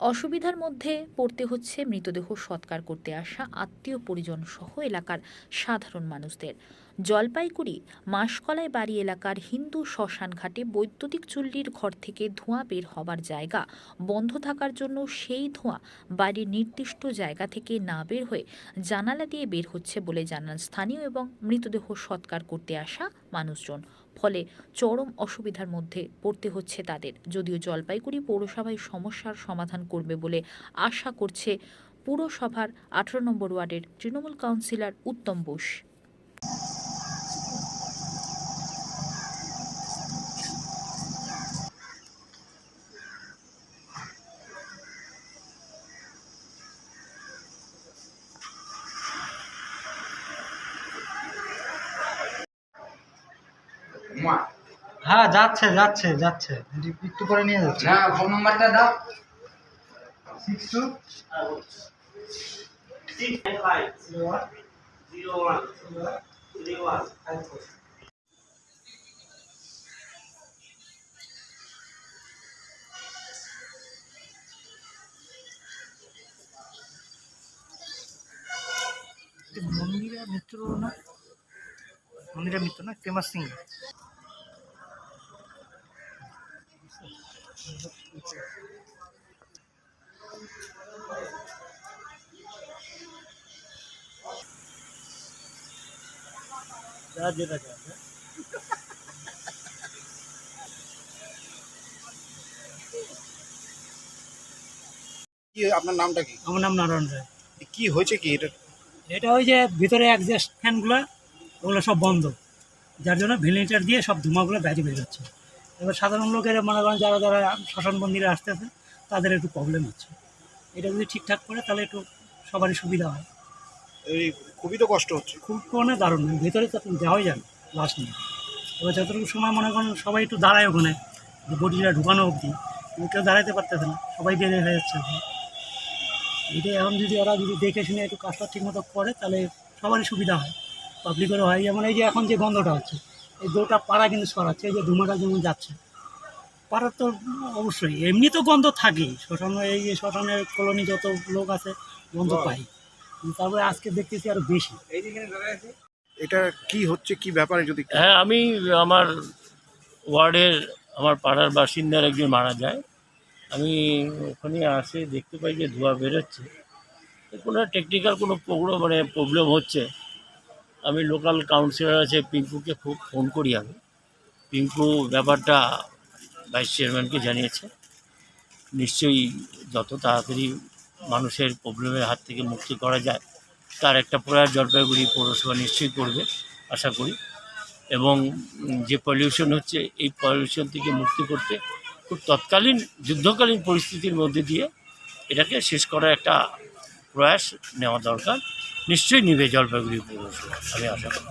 অসুবিধার মধ্যে পড়তে হচ্ছে মৃতদেহ সৎকার করতে আসা আত্মীয় পরিজন সহ এলাকার সাধারণ মানুষদের। জলপাইগুড়ি মাসকলাই বাড়ি এলাকার হিন্দু শ্মশান ঘাটে বৈদ্যুতিক চুল্লির ঘর থেকে ধোঁয়া বের হবার জায়গা বন্ধ থাকার জন্য সেই ধোঁয়া বাড়ির নির্দিষ্ট জায়গা থেকে না বের হয়ে জানালা দিয়ে বের হচ্ছে বলে জানান স্থানীয় এবং মৃতদেহ সৎকার করতে আসা মানুষজন। ফলে চরম অসুবিধার মধ্যে পড়তে হচ্ছে তাদের। যদিও জলপাইগুড়ি পৌরসভায় সমস্যার সমাধান করবে বলে আশা করছে পুরসভার 18 নম্বর ওয়ার্ডের তৃণমূল কাউন্সিলর উত্তম বোস। হ্যাঁ, যাচ্ছে যাচ্ছে যাচ্ছে একটু করে নিয়ে যাচ্ছে। না, ফোন নাম্বারটা দাও। 62 65501013154। মন্দিরা মিত্র না, মন্দিরা মিত্র না, ফেমাস সিঙ্গার। যেটা কি আপনার নামটা কি? আমার নাম নারায়ণ রায়। কি হয়েছে কি এটা? এটা ওই যে ভিতরে অ্যাডজাস্ট ফ্যানগুলো ওগুলো সব বন্ধ, যার জন্য ভেন্টিলেটর দিয়ে সব ধোঁয়াগুলো বাইরে বের হচ্ছে। এবার সাধারণ লোকের মনে করেন যারা যারা শ্মশান মন্দিরে আসতেছে তাদের একটু প্রবলেম হচ্ছে। এটা যদি ঠিকঠাক করে তাহলে একটু সবারই সুবিধা হয়। এই খুবই তো কষ্ট হচ্ছে। খুব কোনে দারুণ, ভিতরে তো দেওয়াই যাবে লাশ নিয়ে। এবার যতটুকু সময় মনে করেন সবাই একটু দাঁড়ায় ওখানে, বডিটা ঢুকানো অবধি কেউ দাঁড়াতে পারতেছে না, সবাই বেরিয়ে হয়ে যাচ্ছে। এটা এখন যদি ওরা যদি দেখে শুনে একটু কাজটা ঠিকমতো করে তাহলে সবারই সুবিধা হয়, পাবলিকেরও হয়। যেমন এই যে এখন যে গন্ধটা হচ্ছে, এই গোটা পাড়া কিন্তু সরাচ্ছে, এই যে ধুমাটা যেমন যাচ্ছে পাড়ার, তো অবশ্যই এমনি তো গন্ধ থাকেই। শ্মশানে এই যে শ্মশানের কলোনি যত লোক আছে গন্ধ পাই, তারপরে আজকে দেখতেছি আরও বেশি। এটা কি হচ্ছে, কি ব্যাপারে যদি? হ্যাঁ, আমি আমার ওয়ার্ডের আমার পাড়ার বাসিন্দার একজন মারা যায়। আমি ওখানে আসে দেখতে পাই যে ধোঁয়া বেরোচ্ছে। কোনো টেকনিক্যাল কোনো প্রবলেম হচ্ছে। আমি লোকাল কাউন্সিলর আছে পিঙ্কুকে খুব ফোন করি। আমি পিঙ্কু ব্যাপারটা ভাইস চেয়ারম্যানকে জানিয়েছে। নিশ্চয়ই যত তাড়াতাড়ি মানুষের প্রবলেমের হাত থেকে মুক্তি করা যায় তার একটা প্রয়াস জলপাইগুড়ি পৌরসভা নিশ্চয়ই করবে আশা করি। এবং যে পলিউশন হচ্ছে এই পলিউশন থেকে মুক্তি করতে খুব তৎকালীন যুদ্ধকালীন পরিস্থিতির মধ্যে দিয়ে এটাকে শেষ করার একটা প্রয়াস নেওয়া দরকার। নিশ্চয়ই নিবে জলপাইগুড়ি পৌরসভা, আমি আশা করি।